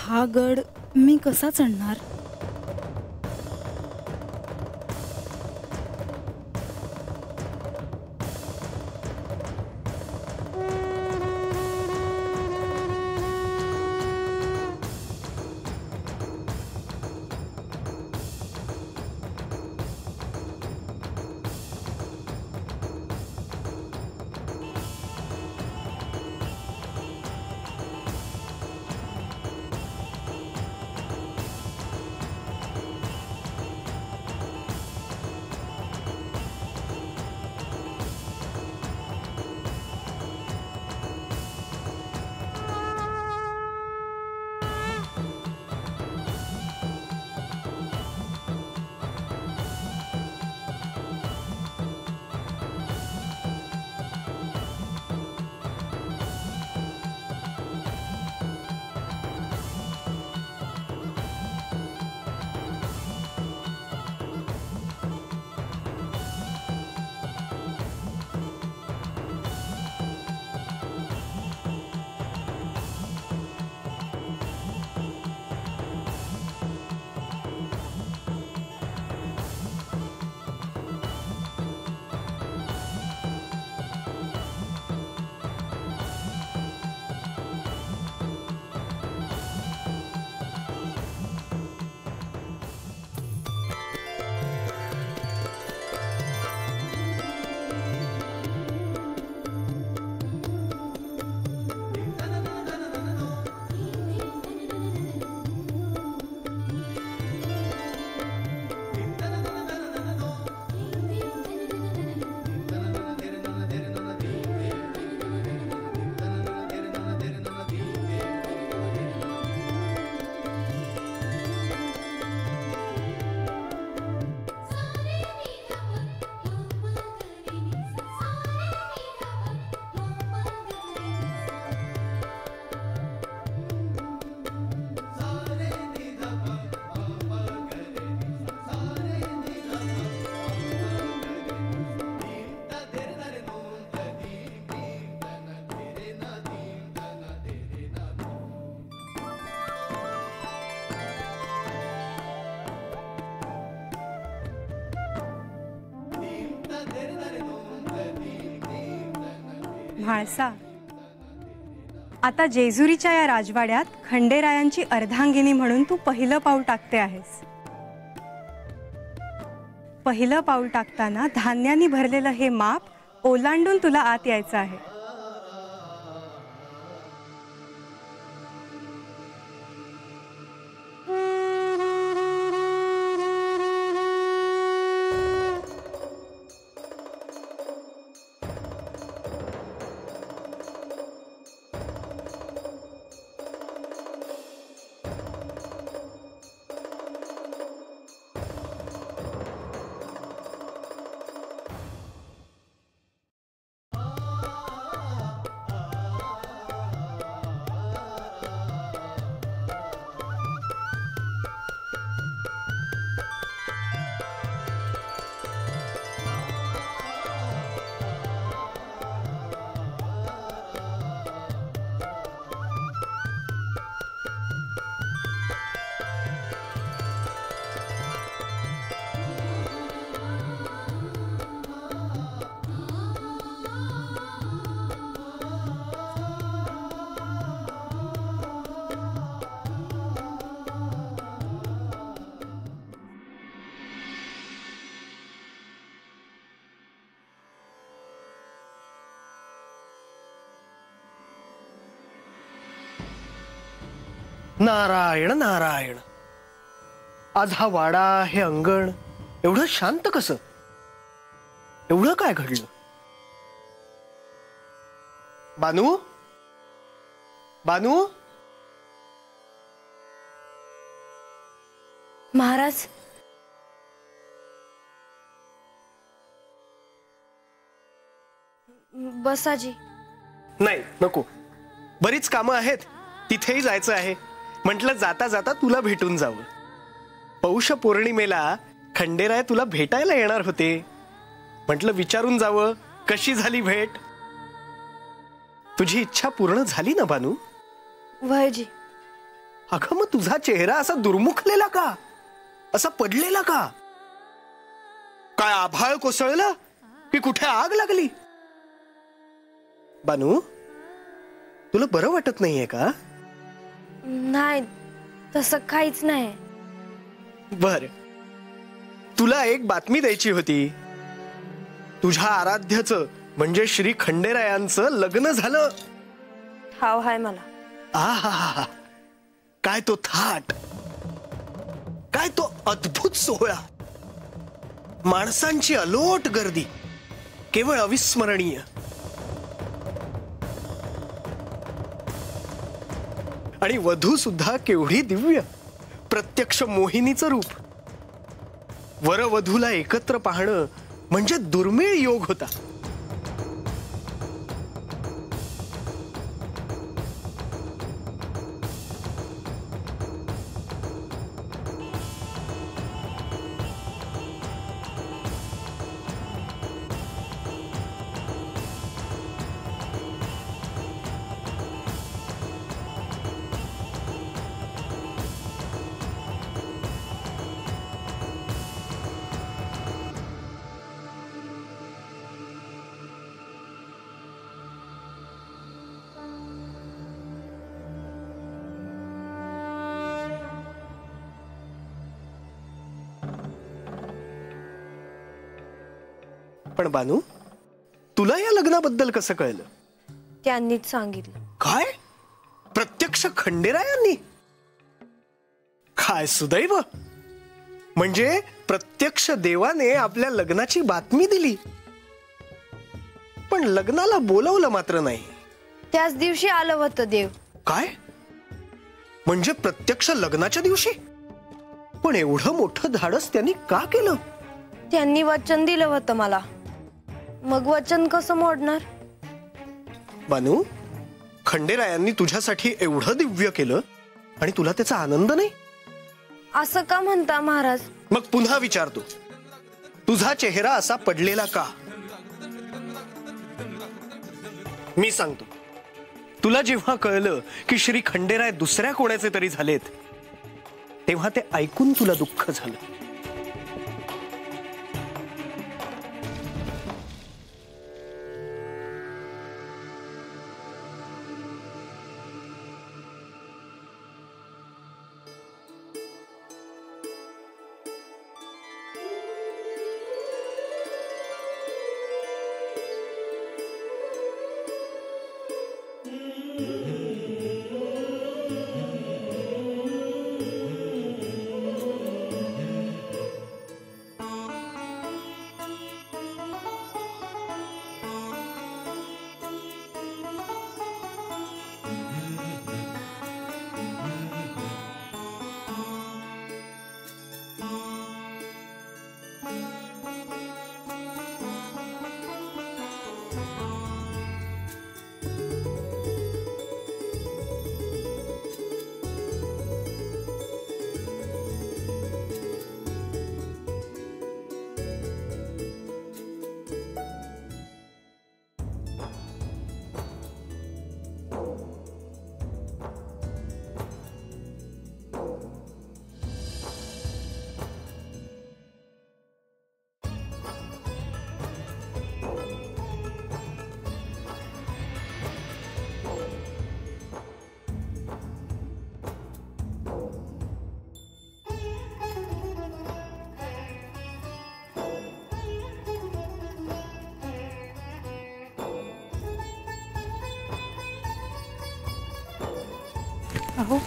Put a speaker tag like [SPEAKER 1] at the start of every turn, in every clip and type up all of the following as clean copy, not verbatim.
[SPEAKER 1] हा गड मी कसा चढणार?
[SPEAKER 2] म्हाळसा, आता जेजुरीच्या या राजवाड्यात खंडेरायांची अर्धांगिनी म्हणून तू पहिलं पाऊल टाकते आहेस. पहिलं पाऊल टाकताना धान्यानी भरलेलं हे माप ओलांडून तुला आत यायचं आहे.
[SPEAKER 3] नारायण नारायण, आज हा वाडा, हे अंगण एवढं शांत कसं? एवढं काय घडलं? बानू, बानू.
[SPEAKER 4] महाराज, बसाजी.
[SPEAKER 3] नाही नको, बरीच कामं आहेत, तिथेही जायचं आहे. म्हटलं जाता जाता तुला भेटून जावं. पौष पौर्णिमेला खंडेराय तुला भेटायला येणार होते. म्हटलं विचारून जावं कशी झाली भेट. तुझी इच्छा पूर्ण झाली ना बानू?
[SPEAKER 4] वयजी.
[SPEAKER 3] अगं मग तुझा चेहरा असा दुर्मुखलेला का, असा पडलेला का? काय आभाळ कोसळलं की कुठे आग लागली? बानू, तुला बरं वाटत नाहीये का?
[SPEAKER 4] नाही, तसं काहीच नाही.
[SPEAKER 3] बर, तुला एक बातमी द्यायची होती. तुझ्या आराध्याचं म्हणजे श्री खंडेरायांचं लग्न झालं.
[SPEAKER 4] ठाव हाय मला.
[SPEAKER 3] आहा, काय तो थाट, काय तो अद्भुत सोहळा, माणसांची अलोट गर्दी, केवळ अविस्मरणीय. आणि वधू सुद्धा केवढी दिव्य, प्रत्यक्ष मोहिनीचं रूप. वरवधूला एकत्र पाहणं म्हणजे दुर्मिळ योग होता. पण बानू, तुला या लग्नाबद्दल कसं कळलं?
[SPEAKER 4] त्यांनीच सांगितलं.
[SPEAKER 3] काय? प्रत्यक्ष खंडेरायांनी? काय सुदैव! म्हणजे प्रत्यक्ष देवाने आपल्या लग्नाची बातमी दिली, पण लग्नाला बोलवलं मात्र नाही.
[SPEAKER 4] त्याच दिवशी आलं होतं देव.
[SPEAKER 3] काय? म्हणजे प्रत्यक्ष लग्नाच्या दिवशी? पण एवढं मोठं धाडस त्यांनी का केलं?
[SPEAKER 4] त्यांनी वचन दिलं होतं मला, मग वचन कसं मोडणार?
[SPEAKER 3] बानू, खंडेरायांनी तुझ्यासाठी एवढं दिव्य केलं आणि तुला त्याचा आनंद नाही?
[SPEAKER 4] असं का म्हणता महाराज?
[SPEAKER 3] मग पुन्हा विचारतो, तुझा चेहरा असा पडलेला का? मी सांगतो. तुला जेव्हा कळलं की श्री खंडेराय दुसऱ्या कोणाचे तरी झालेत, तेव्हा ते ऐकून तुला दुःख झालं.
[SPEAKER 2] अहो,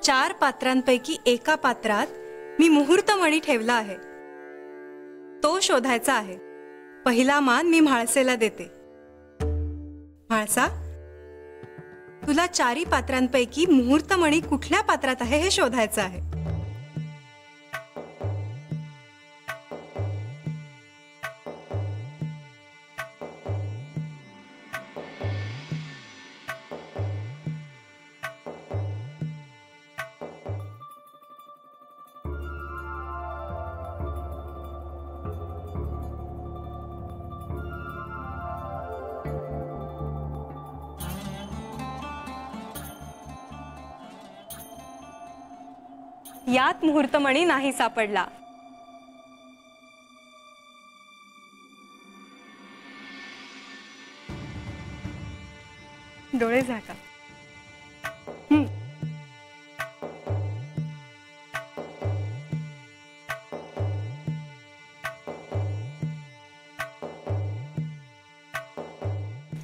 [SPEAKER 2] चार पात्रांपैकी एका पात्रात मी मुहूर्तमणी ठेवला आहे, तो शोधायचा आहे. पहिला मान मी म्हाळसेला देते. म्हाळसा, तुला चारी पात्रांपैकी मुहूर्तमणी कुठल्या पात्रात आहे हे शोधायचं आहे. यात मुहूर्तमणी नाही सापडला. डोळे झाका.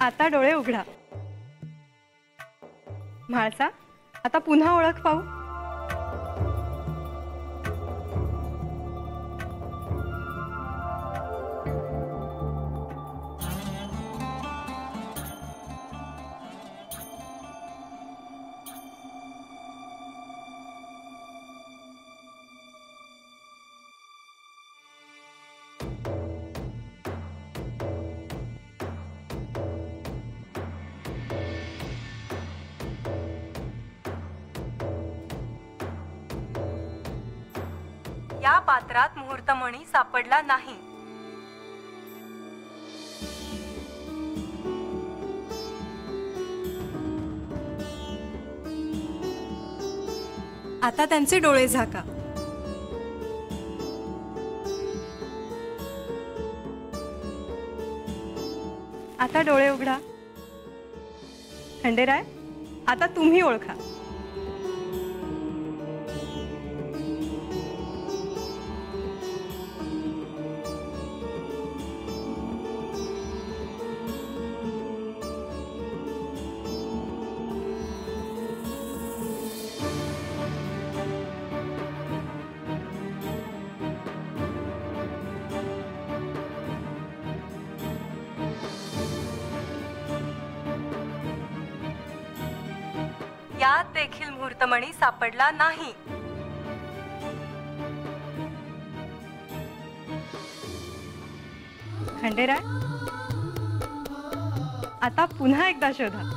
[SPEAKER 2] आता डोळे उघडा. म्हाळसा, आता पुन्हा ओळख पाहू. या पात्रात मुहूर्तमणी सापडला नाही. आता त्यांचे डोळे झाका. आता डोळे उघडा. खंडेराय, आता तुम्ही ओळखा. यात देखील मुहूर्तमणी सापडला नाही. खंडेराय, आता पुन्हा एकदा शोधा.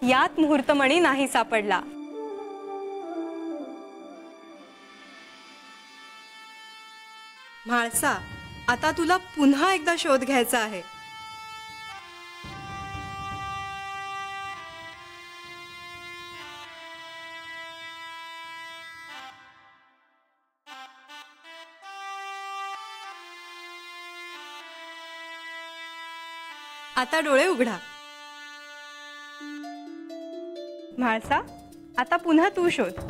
[SPEAKER 2] यात मुहूर्तमणी नाही सापडला. म्हाळसा, आता तुला पुन्हा एकदा शोध घ्यायचा आहे. आता डोळे उघडा. म्हाळसा, आता पुन्हा तू शोध.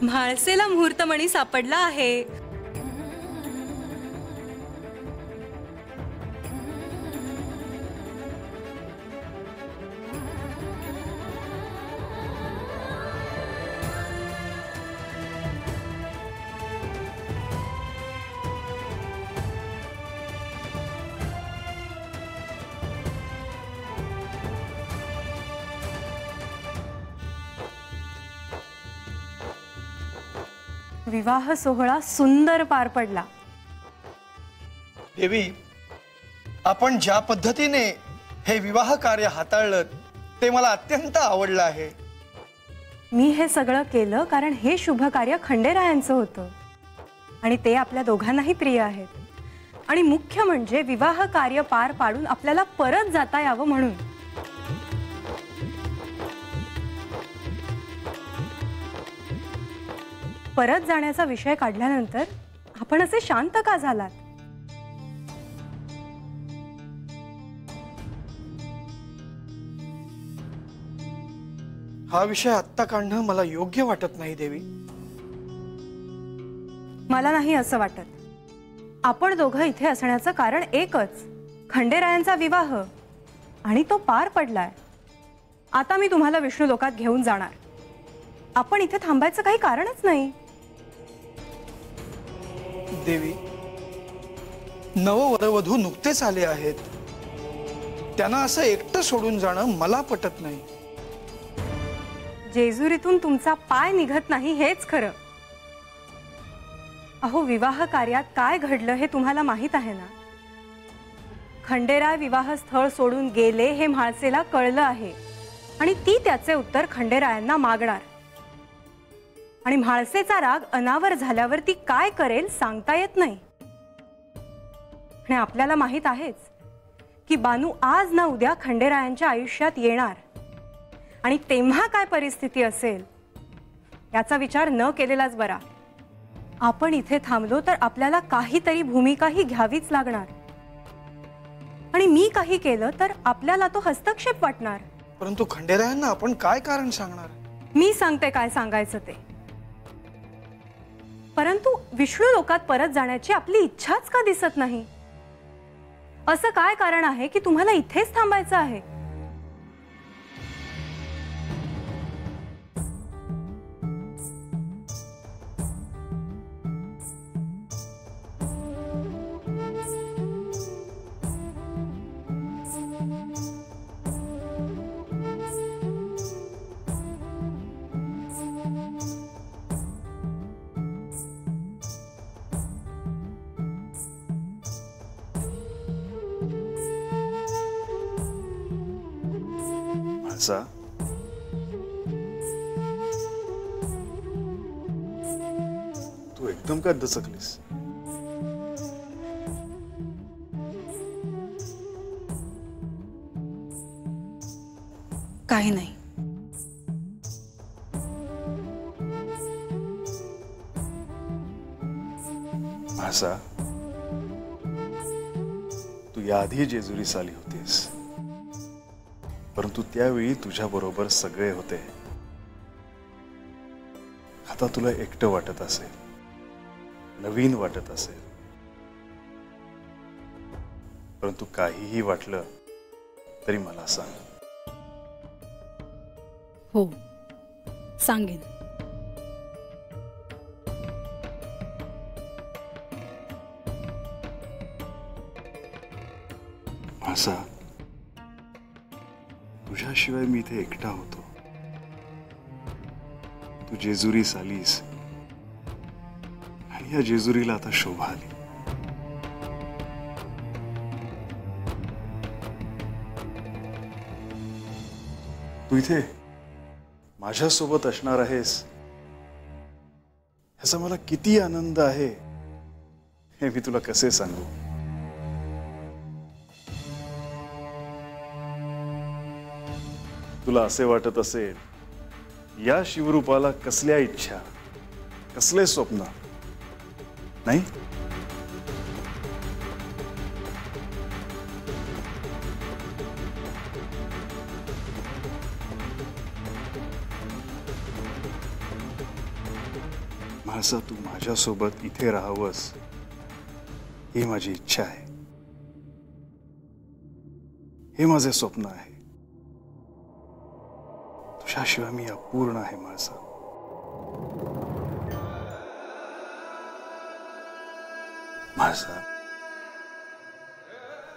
[SPEAKER 2] म्हाळसेला मुहूर्तमणी सापडला आहे. विवाह सोहळा सुंदर पार पडला.
[SPEAKER 5] देवी, आपण ज्या पद्धतीने हे विवाह कार्य हाताळलं ते मला अत्यंत आवडलं आहे.
[SPEAKER 2] मी हे सगळं केलं कारण हे शुभ कार्य खंडेरायांचं होतं आणि ते आपल्या दोघांनाही प्रिय आहेत. आणि मुख्य म्हणजे विवाह कार्य पार पाडून आपल्याला परत जाता यावं म्हणून. परत जाण्याचा विषय काढल्यानंतर आपण असे शांत का झालात?
[SPEAKER 5] हा विषय आत्ता काढणं मला योग्य वाटत नाही देवी.
[SPEAKER 2] मला नाही असं वाटत. आपण दोघं इथे असण्याचं कारण एकच, खंडेरायांचा विवाह आणि तो पार पडलाय. आता मी तुम्हाला विष्णू लोकात घेऊन जाणार. आपण इथे थांबायचं काही कारणच नाही.
[SPEAKER 5] देवी, नववरवधू नुकतेच आले आहेत. त्यांना असं एकटं सोडून जाणं मला पटत नाही.
[SPEAKER 2] जेजुरीतून तुमचा पाय निघत नाही हेच खरं. अहो, विवाह कार्यात काय घडलं हे तुम्हाला माहित आहे ना. खंडेराय विवाह स्थळ सोडून गेले हे म्हाळसेला कळलं आहे आणि ती त्याचे उत्तर खंडेरायांना मागणार. आणि म्हाळसेचा राग अनावर झाल्यावर ती काय करेल सांगता येत नाही. आणि आपल्याला माहित आहेच की बानू आज ना उद्या खंडेरायांच्या आयुष्यात येणार आणि तेव्हा काय परिस्थिती असेल याचा विचार न केलेलाच बरा. आपण इथे थांबलो तर आपल्याला काहीतरी भूमिकाही घ्यावीच लागणार आणि मी काही केलं तर आपल्याला तो हस्तक्षेप वाटणार.
[SPEAKER 5] परंतु खंडेरायांना आपण काय कारण सांगणार?
[SPEAKER 2] मी सांगते काय सांगायचं ते. परंतु विष्णू लोकात परत जाण्याची आपली इच्छाच का दिसत नाही? असं काय कारण आहे की तुम्हाला इथेच थांबायचं आहे?
[SPEAKER 6] तू एकदम का दचकलीस?
[SPEAKER 1] काही नाही.
[SPEAKER 6] भासा, तू याआधी जेजुरीस आली होतीस, परंतु त्यावेळी तुझ्या बरोबर सगळे होते. आता तुला एकटं वाटत असेल, नवीन वाटत असेल, परंतु काहीही वाटलं तरी मला सांग.
[SPEAKER 1] हो, सांगेन.
[SPEAKER 6] भासा, तुझ्याशिवाय मी इथे एकटा होतो. तू जेजुरीस आलीस आणि या जेजुरीला आता शोभा आली. तू इथे माझ्यासोबत असणार आहेस ह्याचा मला किती आनंद आहे हे मी तुला कसे सांगू. तुला असे वाटत असेल या शिवरूपाला कसल्या इच्छा, कसले स्वप्न नाही? म्हाळसा, तू माझ्यासोबत इथे राहावंस ही माझी इच्छा आहे. हे माझे स्वप्न आहे. तुझ्याशिवाय मी अपूर्ण आहे म्हाळसा. म्हाळसा,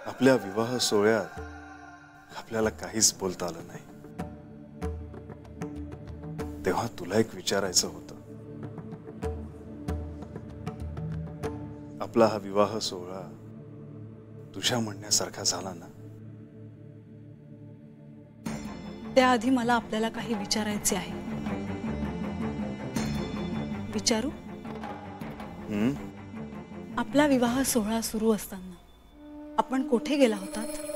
[SPEAKER 6] आपल्या विवाह सोहळ्यात आपल्याला काहीच बोलता आलं नाही. तेव्हा तुला एक विचारायचं होतं. आपला हा विवाह सोहळा तुझ्या म्हणण्यासारखा झाला ना?
[SPEAKER 1] त्याआधी मला आपल्याला काही विचारायचे आहे. विचारू? आपला विवाह सोहळा सुरू असताना आपण कोठे गेला होतात?